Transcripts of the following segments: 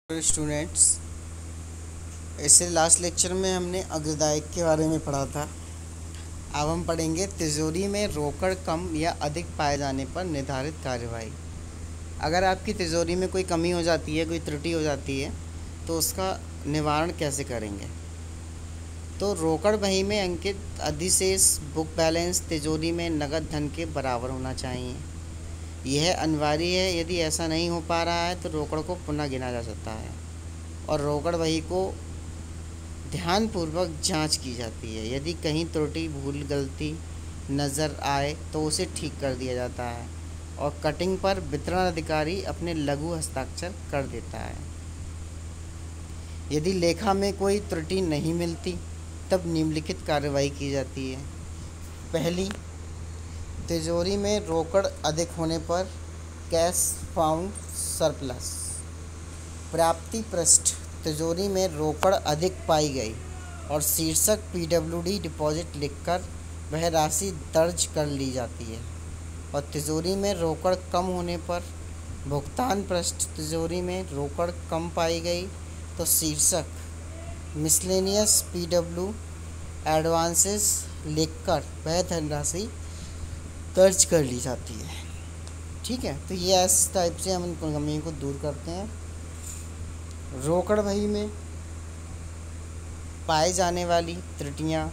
Students, इससे last lecture में हमने अग्रदायक के बारे में पढ़ा था। अब हम पढ़ेंगे तिजोरी में रोकड़ कम या अधिक पाए जाने पर निर्धारित कार्यवाही। अगर आपकी तिजोरी में कोई कमी हो जाती है, कोई त्रुटि हो जाती है, तो उसका निवारण कैसे करेंगे। तो रोकड़ बही में अंकित अधिशेष बुक बैलेंस तिजोरी में नकद धन के बराबर होना चाहिए। यह अनिवार्य है। यदि ऐसा नहीं हो पा रहा है तो रोकड़ को पुनः गिना जा सकता है और रोकड़ बही को ध्यानपूर्वक जांच की जाती है। यदि कहीं त्रुटि, भूल, गलती नज़र आए तो उसे ठीक कर दिया जाता है और कटिंग पर वितरण अधिकारी अपने लघु हस्ताक्षर कर देता है। यदि लेखा में कोई त्रुटि नहीं मिलती तब निम्नलिखित कार्रवाई की जाती है। पहली, तिजोरी में रोकड़ अधिक होने पर कैश फाउंड सरप्लस। प्राप्ति पृष्ठ, तिजोरी में रोकड़ अधिक पाई गई और शीर्षक पीडब्ल्यूडी डिपॉजिट लिखकर वह राशि दर्ज कर ली जाती है। और तिजोरी में रोकड़ कम होने पर भुगतान पृष्ठ, तिजोरी में रोकड़ कम पाई गई तो शीर्षक मिसलेनियस पीडब्ल्यू एडवांसेस लिखकर वह धनराशि दर्ज कर ली जाती है। ठीक है, तो ये इस टाइप से हम इन कमियों को दूर करते हैं। रोकड़ बही में पाए जाने वाली त्रुटियां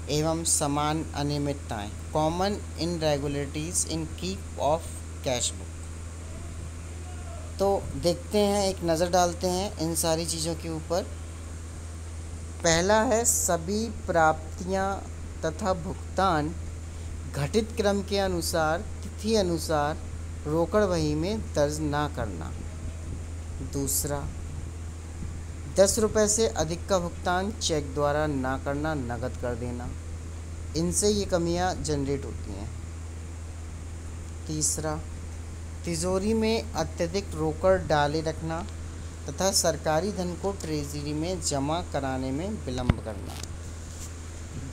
एवं समान अनियमितताएं, common इनरेगुलरिटीज in keep of cash book. तो देखते हैं, एक नज़र डालते हैं इन सारी चीज़ों के ऊपर। पहला है सभी प्राप्तियां तथा भुगतान घटित क्रम के अनुसार तिथि अनुसार रोकड़ बही में दर्ज ना करना। दूसरा, 10 रुपये से अधिक का भुगतान चेक द्वारा ना करना, नकद कर देना। इनसे ये कमियां जनरेट होती हैं। तीसरा, तिजोरी में अत्यधिक रोकड़ डाले रखना तथा सरकारी धन को ट्रेजरी में जमा कराने में विलंब करना।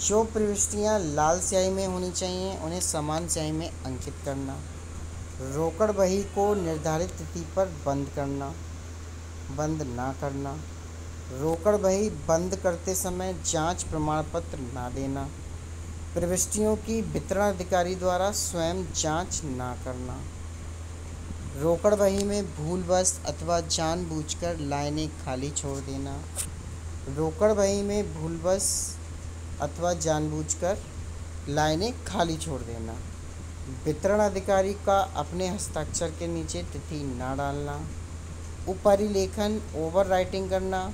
जो प्रविष्टियाँ लाल स्याही में होनी चाहिए उन्हें समान स्याही में अंकित करना। रोकड़ बही को निर्धारित तिथि पर बंद ना करना। रोकड़ बही बंद करते समय जांच प्रमाण पत्र ना देना। प्रविष्टियों की वितरण अधिकारी द्वारा स्वयं जांच ना करना। रोकड़ बही में भूलवश अथवा जानबूझकर लाइनें खाली छोड़ देना। रोकड़ बही में भूलवश अथवा जानबूझकर लाइनें खाली छोड़ देना। वितरण अधिकारी का अपने हस्ताक्षर के नीचे तिथि ना डालना। उपरिलेखन ओवर राइटिंग करना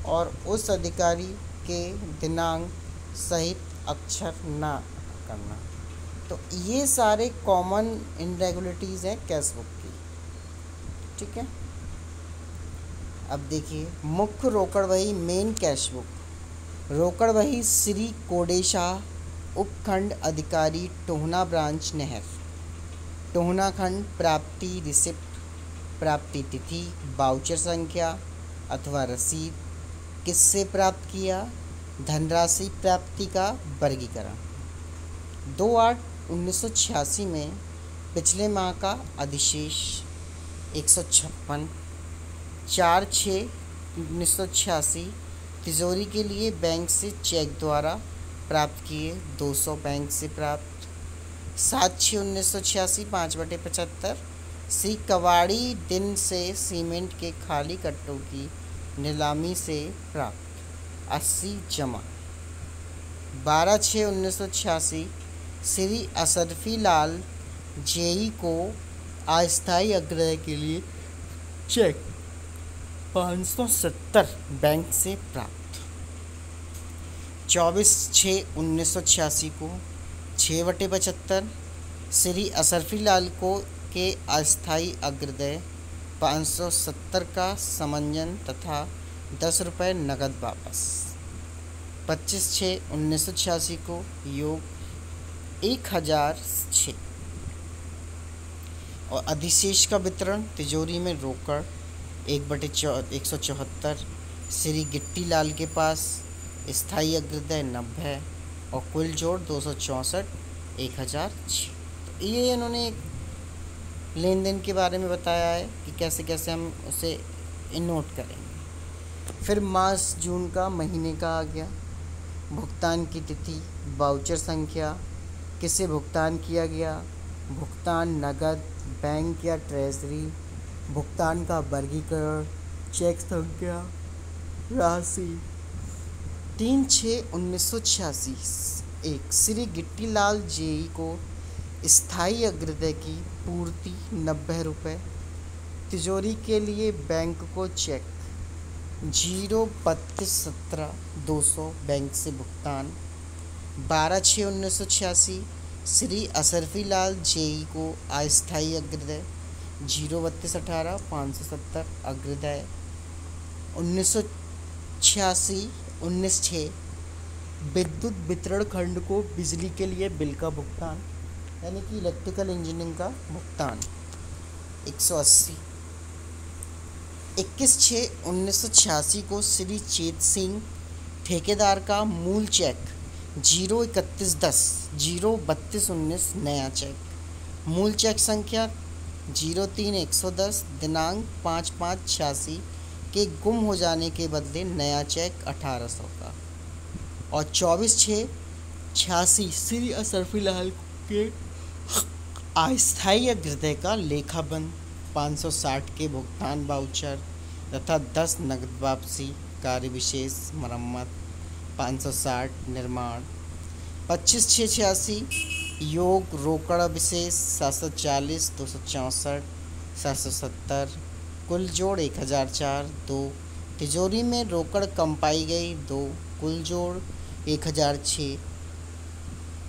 और उस अधिकारी के दिनांक सहित अक्षर ना करना। तो ये सारे कॉमन इनरेगुलरिटीज़ हैं कैश बुक की। ठीक है, अब देखिए मुख्य रोकड़ बही मेन कैश बुक। रोकड़ बही श्री कोडेशा उपखंड अधिकारी टोहना ब्रांच नहर, टोहना खंड। प्राप्ति रिसिप्ट, प्राप्ति तिथि, वाउचर संख्या अथवा रसीद, किससे प्राप्त किया, धनराशि प्राप्ति का वर्गीकरण। 2/8/1986 में पिछले माह का अधिशेष 156। 4/6/1986 तिजोरी के लिए बैंक से चेक द्वारा प्राप्त किए 200 बैंक से प्राप्त। 7/6/1986 5/75 श्री कवाड़ी दिन से सीमेंट के खाली कट्टों की नीलामी से प्राप्त 80 जमा। 12/6/1986 श्री असरफी लाल जेई को अस्थायी अग्रह के लिए चेक 570 बैंक से प्राप्त। 24/6/1986 को 6/75 श्री असरफी लाल को के अस्थायी अग्रदय 570 का समंजन तथा 10 रुपये नकद वापस। 25/6/1986 को योग 1006 और अधिशेष का वितरण तिजोरी में रोकड़ 1/174 श्री गिट्टी लाल के पास, स्थायी अग्रदय 90 और कुल जोड़ 264 1006। तो ये इन्होंने लेन देन के बारे में बताया है कि कैसे कैसे हम उसे ये नोट करेंगे। फिर मास जून का महीने का आ गया। भुगतान की तिथि, वाउचर संख्या, किसे भुगतान किया गया, भुगतान नगद, बैंक या ट्रेजरी, भुगतान का वर्गीकरण, चेक संख्या, राशि। 3/6/1986 एक श्री गिट्टीलाल जेई को स्थायी अग्रदय की पूर्ति 90 रुपये। तिजोरी के लिए बैंक को चेक 03217 बैंक से भुगतान। 12/6/1986 श्री असरफी लाल जेई को अस्थायी अग्रदय 03218 570 अग्रदय। 1986 विद्युत वितरण खंड को बिजली के लिए बिल का भुगतान यानी कि इलेक्ट्रिकल इंजीनियरिंग का भुगतान 180। 21/6/1986 को श्री चेत सिंह ठेकेदार का मूल चेक 03110 03219 नया चेक। मूल चेक संख्या 03110 दिनांक 5/5/86 के गुम हो जाने के बदले नया चेक 1800 का। और 24/6/86 श्री असरफी लाल के अस्थायी अग्रदय का लेखाबंद 560 के भुगतान वाउचर तथा 10 नगद वापसी कार्य विशेष मरम्मत 560 निर्माण। 25/6/86 योग रोकड़ विशेष 740 264 770 कुल जोड़ 1004 2। तिजोरी में रोकड़ कम पाई गई 2 कुल जोड़ 1006।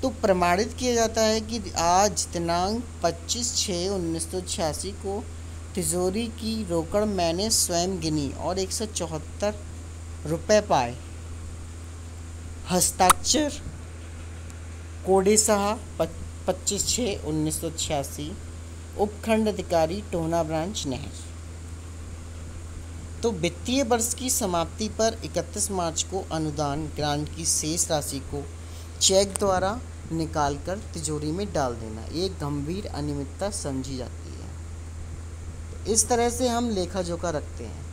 तो प्रमाणित किया जाता है कि आज दिनांक 25/6/1986 को तिजोरी की रोकड़ मैंने स्वयं गिनी और 174 रुपये पाए। हस्ताक्षर कोडे साहा 25/6/1986 उपखंड अधिकारी टोना ब्रांच नहर। तो वित्तीय वर्ष की समाप्ति पर 31 मार्च को अनुदान ग्रांट की शेष राशि को चेक द्वारा निकालकर तिजोरी में डाल देना एक गंभीर अनियमितता समझी जाती है। तो इस तरह से हम लेखा जोखा रखते हैं।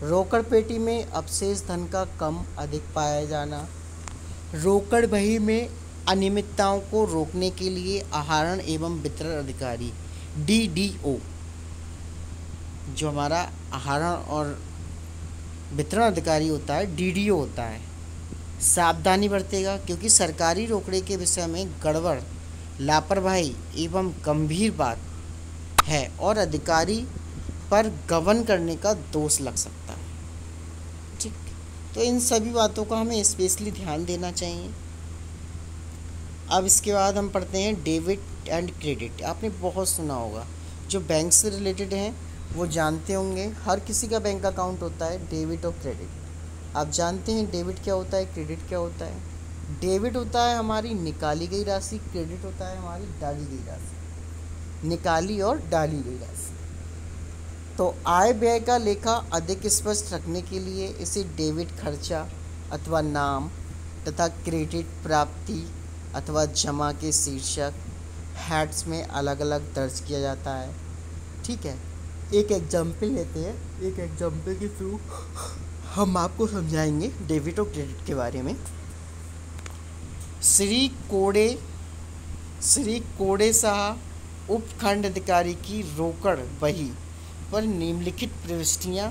रोकड़ पेटी में अवशेष धन का कम अधिक पाया जाना। रोकड़ बही में अनियमितताओं को रोकने के लिए आहरण एवं वितरण अधिकारी DDO जो हमारा आहरण और वितरण अधिकारी होता है DDO होता है, सावधानी बरतेगा क्योंकि सरकारी रोकड़े के विषय में गड़बड़, लापरवाही एवं गंभीर बात है और अधिकारी पर गबन करने का दोष लग सकता है। ठीक, तो इन सभी बातों का हमें स्पेशली ध्यान देना चाहिए। अब इसके बाद हम पढ़ते हैं डेबिट एंड क्रेडिट। आपने बहुत सुना होगा, जो बैंक से रिलेटेड हैं वो जानते होंगे। हर किसी का बैंक अकाउंट होता है डेबिट और क्रेडिट। आप जानते हैं डेबिट क्या होता है, क्रेडिट क्या होता है। डेबिट होता है हमारी निकाली गई राशि, क्रेडिट होता है हमारी डाली गई राशि, निकाली और डाली गई राशि। तो आय व्यय का लेखा अधिक स्पष्ट रखने के लिए इसे डेबिट खर्चा अथवा नाम तथा क्रेडिट प्राप्ति अथवा जमा के शीर्षक हेड्स में अलग अलग दर्ज किया जाता है। ठीक है, एक एग्जाम्पल लेते हैं। एक एग्जाम्पल के थ्रू हम आपको समझाएंगे डेबिट और क्रेडिट के बारे में। श्री कोडे साहा उपखंड अधिकारी की रोकड़ बही पर निम्नलिखित प्रविष्टियाँ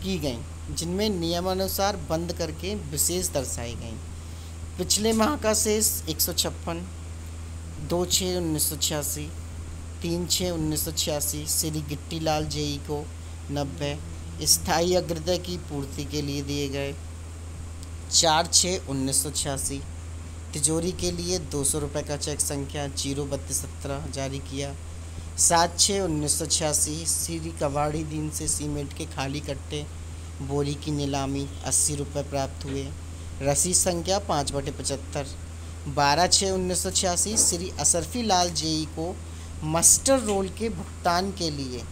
की गईं जिनमें नियमानुसार बंद करके विशेष दर्शाई गईं। पिछले माह का शेष 156, 2/6/1986, 3/6/1986 श्री गिट्टीलाल जेई को 90 स्थायी अग्रदय की पूर्ति के लिए दिए गए। 4/6/1986 तिजोरी के लिए 200 रुपये का चेक संख्या 03217 जारी किया। 7/6/1986 श्री कबाड़ी दीन से सीमेंट के खाली कट्टे बोरी की नीलामी 80 रुपये प्राप्त हुए। रसीद संख्या 5/75। 12/6/1986 श्री असरफी लाल जेई को मस्टर रोल के भुगतान के लिए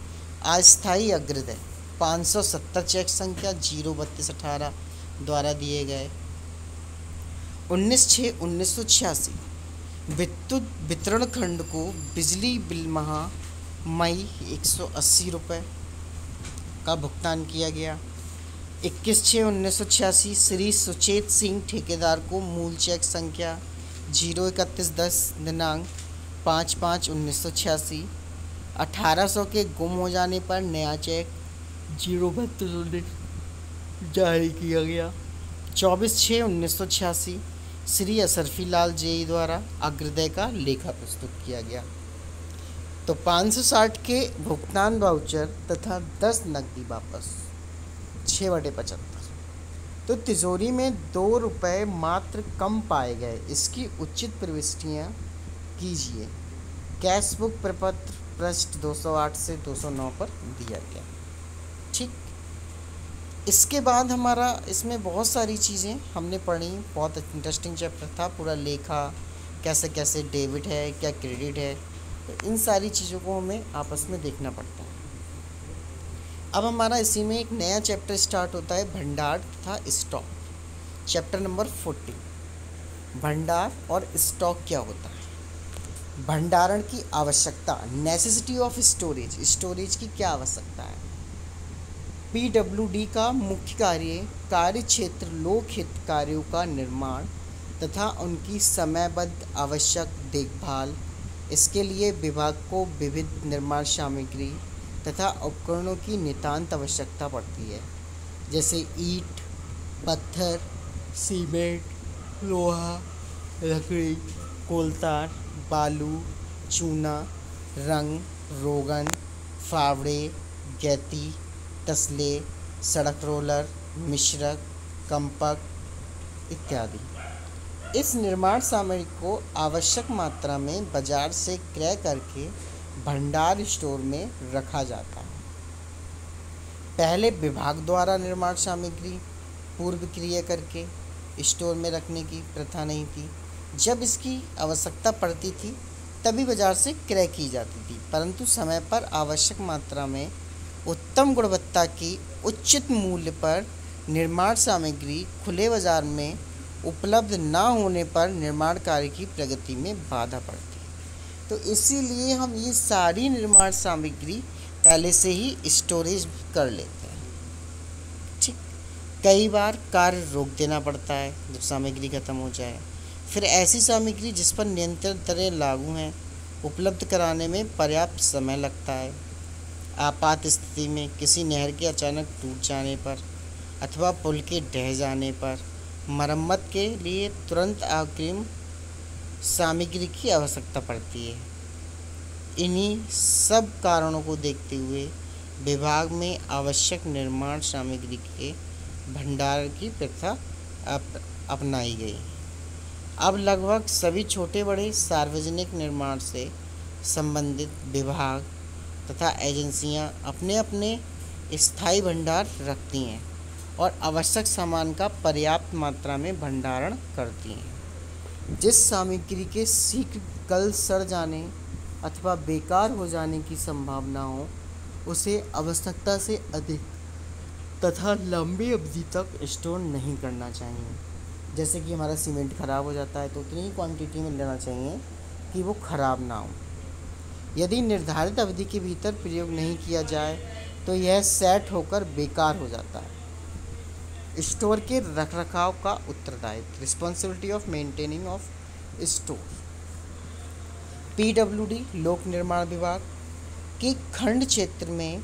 अस्थायी अग्रदय 570 चेक संख्या 03218 द्वारा दिए गए। 19/6/1986 विद्युत वितरण खंड को बिजली बिल माह मई 180 रुपये। का भुगतान किया गया। 21/6/1986 श्री सुचेत सिंह ठेकेदार को मूल चेक संख्या 03110 दिनांक 5/5/1986 1800 के गुम हो जाने पर नया चेक 03219 जारी किया गया। 24/6/1986 श्री असरफी लाल जेई द्वारा अग्रदय का लेखा प्रस्तुत किया गया। तो 560 के भुगतान वाउचर तथा 10 नकदी वापस 6/75। तो तिजोरी में 2 रुपये मात्र कम पाए गए, इसकी उचित प्रविष्टियाँ कीजिए। कैश बुक प्रपत्र पृष्ठ 208 से 209 पर दिया गया। ठीक, इसके बाद हमारा इसमें बहुत सारी चीज़ें हमने पढ़ी। बहुत इंटरेस्टिंग चैप्टर था। पूरा लेखा कैसे कैसे डेबिट है, क्या क्रेडिट है, तो इन सारी चीज़ों को हमें आपस में देखना पड़ता है। अब हमारा इसी में एक नया चैप्टर स्टार्ट होता है, भंडार तथा स्टॉक। चैप्टर नंबर 14, भंडार और स्टॉक क्या होता है। भंडारण की आवश्यकता, नेसेसिटी ऑफ स्टोरेज, स्टोरेज की क्या आवश्यकता है। पीडब्ल्यूडी का मुख्य कार्य क्षेत्र लोक हित कार्यों का निर्माण तथा उनकी समयबद्ध आवश्यक देखभाल। इसके लिए विभाग को विविध निर्माण सामग्री तथा उपकरणों की नितांत आवश्यकता पड़ती है, जैसे ईंट, पत्थर, सीमेंट, लोहा, लकड़ी, कोलतार, बालू, चूना, रंग, रोगन, फावड़े, गैती, तसले, सड़क रोलर, मिश्रक, कंपक इत्यादि। इस निर्माण सामग्री को आवश्यक मात्रा में बाजार से क्रय करके भंडार स्टोर में रखा जाता है। पहले विभाग द्वारा निर्माण सामग्री पूर्व क्रिया करके स्टोर में रखने की प्रथा नहीं थी। जब इसकी आवश्यकता पड़ती थी तभी बाजार से क्रय की जाती थी, परंतु समय पर आवश्यक मात्रा में उत्तम गुणवत्ता की उचित मूल्य पर निर्माण सामग्री खुले बाजार में उपलब्ध न होने पर निर्माण कार्य की प्रगति में बाधा पड़ती है। तो इसीलिए हम ये सारी निर्माण सामग्री पहले से ही स्टोरेज कर लेते हैं। ठीक, कई बार कार्य रोक देना पड़ता है जब सामग्री खत्म हो जाए। फिर ऐसी सामग्री जिस पर नियंत्रण दरें लागू हैं उपलब्ध कराने में पर्याप्त समय लगता है। आपात स्थिति में किसी नहर के अचानक टूट जाने पर अथवा पुल के ढह जाने पर मरम्मत के लिए तुरंत अग्रिम सामग्री की आवश्यकता पड़ती है। इन्हीं सब कारणों को देखते हुए विभाग में आवश्यक निर्माण सामग्री के भंडारण की प्रथा अपनाई गई। अब लगभग सभी छोटे बड़े सार्वजनिक निर्माण से संबंधित विभाग तथा एजेंसियां अपने अपने स्थायी भंडार रखती हैं और आवश्यक सामान का पर्याप्त मात्रा में भंडारण करती हैं। जिस सामग्री के शीघ्र गल सड़ जाने अथवा बेकार हो जाने की संभावना हो उसे आवश्यकता से अधिक तथा लंबी अवधि तक स्टोर नहीं करना चाहिए। जैसे कि हमारा सीमेंट ख़राब हो जाता है तो उतनी ही क्वांटिटी में लेना चाहिए कि वो ख़राब ना हो। यदि निर्धारित अवधि के भीतर प्रयोग नहीं किया जाए तो यह सेट होकर बेकार हो जाता है। स्टोर के रखरखाव का उत्तरदायित्व, responsibility of maintaining of store. PWD लोक निर्माण विभाग के खंड क्षेत्र में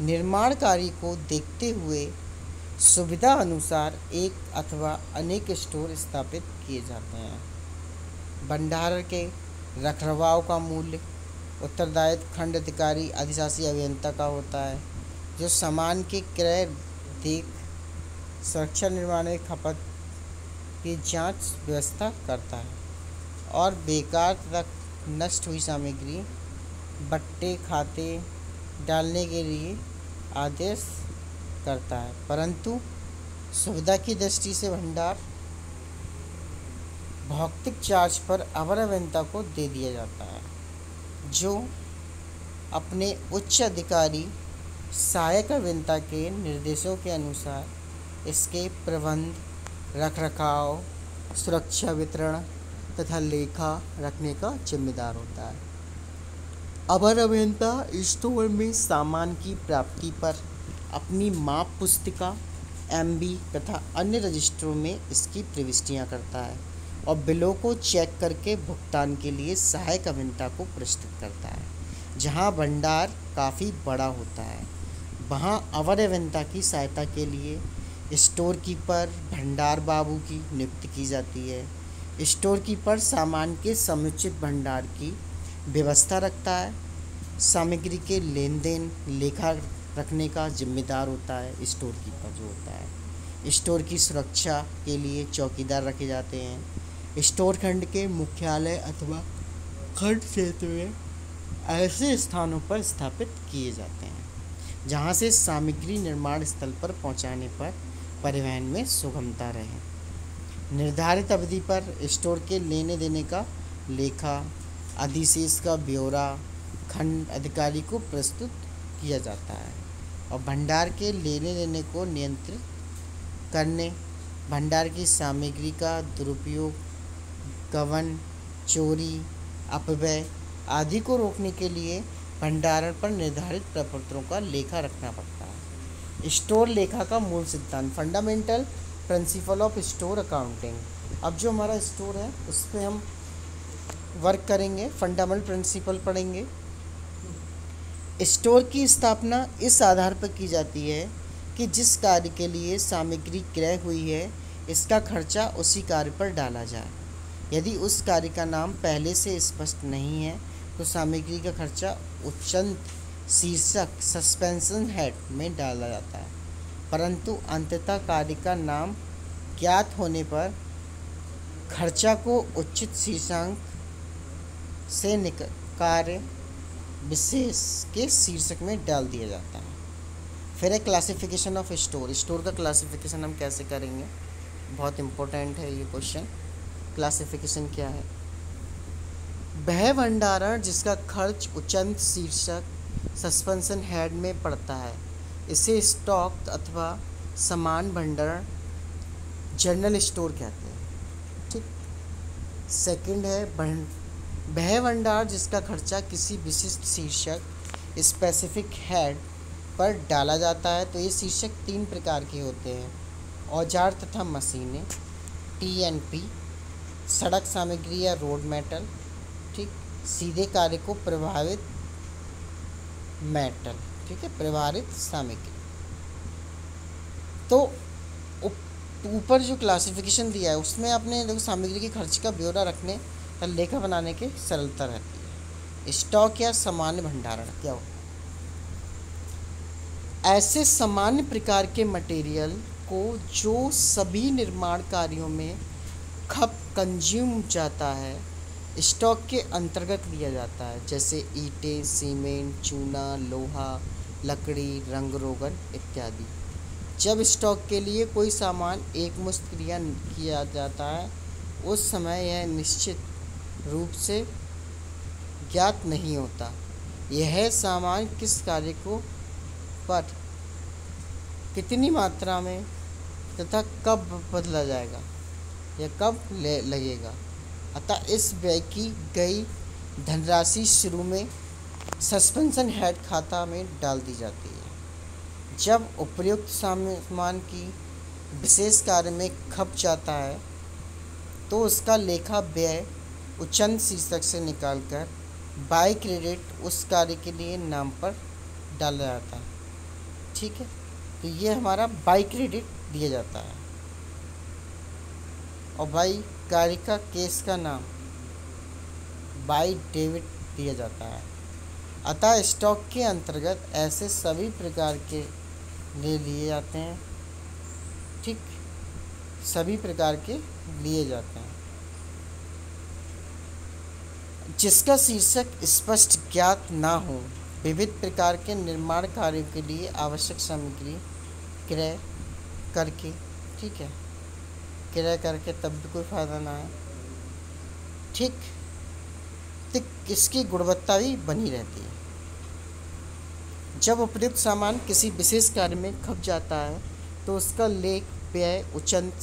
निर्माण कार्य को देखते हुए सुविधा अनुसार एक अथवा अनेक स्टोर स्थापित किए जाते हैं। भंडारण के रखरखाव का मूल्य उत्तरदायित्व खंड अधिकारी अधिशासी अभियंता का होता है, जो सामान के क्रय, देख, सुरक्षा, निर्माण, खपत की जांच व्यवस्था करता है और बेकार तथा नष्ट हुई सामग्री बट्टे खाते डालने के लिए आदेश करता है। परंतु सुविधा की दृष्टि से भंडार भौतिक चार्ज पर अवर अभियंता को दे दिया जाता है, जो अपने उच्च अधिकारी सहायक अभियंता के निर्देशों के अनुसार इसके प्रबंध, रखरखाव, सुरक्षा, वितरण तथा लेखा रखने का जिम्मेदार होता है। अवर अभियंता स्टोर में सामान की प्राप्ति पर अपनी माप पुस्तिका, एमबी तथा अन्य रजिस्टरों में इसकी प्रविष्टियां करता है और बिलों को चेक करके भुगतान के लिए सहायक अभियंता को प्रस्तुत करता है। जहां भंडार काफ़ी बड़ा होता है वहां अवर अभियंता की सहायता के लिए स्टोर कीपर, भंडार बाबू की नियुक्ति की जाती है। स्टोर कीपर सामान के समुचित भंडार की व्यवस्था रखता है। सामग्री के लेन देन लेखा रखने का जिम्मेदार होता है स्टोर कीपर जो होता है। स्टोर की सुरक्षा के लिए चौकीदार रखे जाते हैं। स्टोर खंड के मुख्यालय अथवा खंड क्षेत्र में ऐसे स्थानों पर स्थापित किए जाते हैं जहां से सामग्री निर्माण स्थल पर पहुंचाने पर परिवहन में सुगमता रहे। निर्धारित अवधि पर स्टोर के लेने देने का लेखा अधिशेष का ब्यौरा खंड अधिकारी को प्रस्तुत किया जाता है और भंडार के लेने देने को नियंत्रित करने, भंडार की सामग्री का दुरुपयोग, गबन, चोरी, अपव्यय आदि को रोकने के लिए भंडारण पर निर्धारित प्रपत्रों का लेखा रखना पड़ता है। स्टोर लेखा का मूल सिद्धांत, fundamental principle of store accounting. अब जो हमारा स्टोर है उस पर हम वर्क करेंगे, फंडामेंटल प्रिंसिपल पढ़ेंगे। स्टोर की स्थापना इस आधार पर की जाती है कि जिस कार्य के लिए सामग्री क्रय हुई है इसका खर्चा उसी कार्य पर डाला जाए। यदि उस कार्य का नाम पहले से स्पष्ट नहीं है तो सामग्री का खर्चा उच्चंत शीर्षक सस्पेंशन हेड में डाला जाता है, परंतु अंततः कार्य का नाम ज्ञात होने पर खर्चा को उचित शीर्षांक से कार्य विशेष के शीर्षक में डाल दिया जाता है। फिर है क्लासिफिकेशन ऑफ स्टोर। स्टोर का क्लासिफिकेशन हम कैसे करेंगे, बहुत इम्पोर्टेंट है ये क्वेश्चन। क्लासिफिकेशन क्या है? वह भंडारण जिसका खर्च उच्चंत शीर्षक सस्पेंशन हेड में पड़ता है इसे स्टॉक अथवा सामान भंडारण जनरल स्टोर कहते हैं। ठीक। सेकंड है वह भंडार जिसका खर्चा किसी विशिष्ट शीर्षक स्पेसिफिक हेड पर डाला जाता है। तो ये शीर्षक 3 प्रकार के होते हैं: औजार तथा मशीनें, टीएनपी, सड़क सामग्री या रोड मेटल, ठीक, सीधे कार्य को प्रभावित मेटल, ठीक है, प्रभावित सामग्री। तो ऊपर जो क्लासिफिकेशन दिया है उसमें आपने देखो सामग्री के खर्च का ब्यौरा रखने का लेखा बनाने की सरलता रहती है। स्टॉक या सामान्य भंडारण क्या हो? ऐसे सामान्य प्रकार के मटेरियल को जो सभी निर्माण कार्यों में कंज्यूम जाता है स्टॉक के अंतर्गत लिया जाता है, जैसे ईंटें, सीमेंट, चूना, लोहा, लकड़ी, रंग रोगन इत्यादि। जब स्टॉक के लिए कोई सामान एकमुश्त क्रिया किया जाता है उस समय यह निश्चित रूप से ज्ञात नहीं होता यह सामान किस कार्य को पर कितनी मात्रा में तथा कब बदला जाएगा या कब लगेगा। अतः इस व्यय की गई धनराशि शुरू में सस्पेंशन हेड खाता में डाल दी जाती है। जब उपयुक्त सामान की विशेष कार्य में खप जाता है तो उसका लेखा व्यय उच्चंत शीर्षक से निकालकर बाय क्रेडिट उस कार्य के लिए नाम पर डाला जाता है। ठीक है, तो ये हमारा बाय क्रेडिट दिया जाता है और बाय कार्य का केस का नाम बाय डेबिट दिया जाता है। अतः स्टॉक के अंतर्गत ऐसे सभी प्रकार के ले लिए जाते हैं। ठीक, सभी प्रकार के लिए जाते हैं जिसका शीर्षक स्पष्ट ज्ञात ना हो। विविध प्रकार के निर्माण कार्यों के लिए आवश्यक सामग्री क्रय करके, ठीक है, क्रय करके तब भी कोई फ़ायदा ना है। ठीक, तो इसकी गुणवत्ता भी बनी रहती है। जब उपयुक्त सामान किसी विशेष कार्य में खप जाता है तो उसका लेख व्यय उच्चंत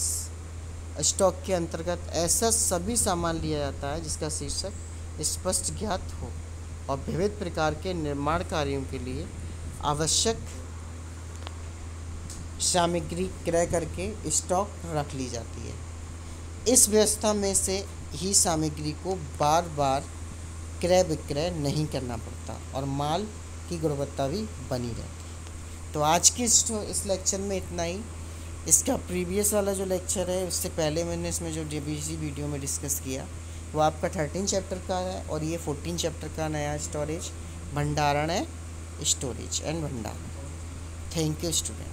स्टॉक के अंतर्गत ऐसा सभी सामान लिया जाता है जिसका शीर्षक स्पष्ट ज्ञात हो और विविध प्रकार के निर्माण कार्यों के लिए आवश्यक सामग्री क्रय करके स्टॉक रख ली जाती है। इस व्यवस्था में से ही सामग्री को बार बार क्रय विक्रय नहीं करना पड़ता और माल की गुणवत्ता भी बनी रहती है। तो आज के इस लेक्चर में इतना ही। इसका प्रीवियस वाला जो लेक्चर है उससे पहले मैंने इसमें जो DBC वीडियो में डिस्कस किया वो आपका 13 चैप्टर का है और ये 14 चैप्टर का नया स्टोरेज भंडारण है, स्टोरेज एंड भंडारण। Thank you student.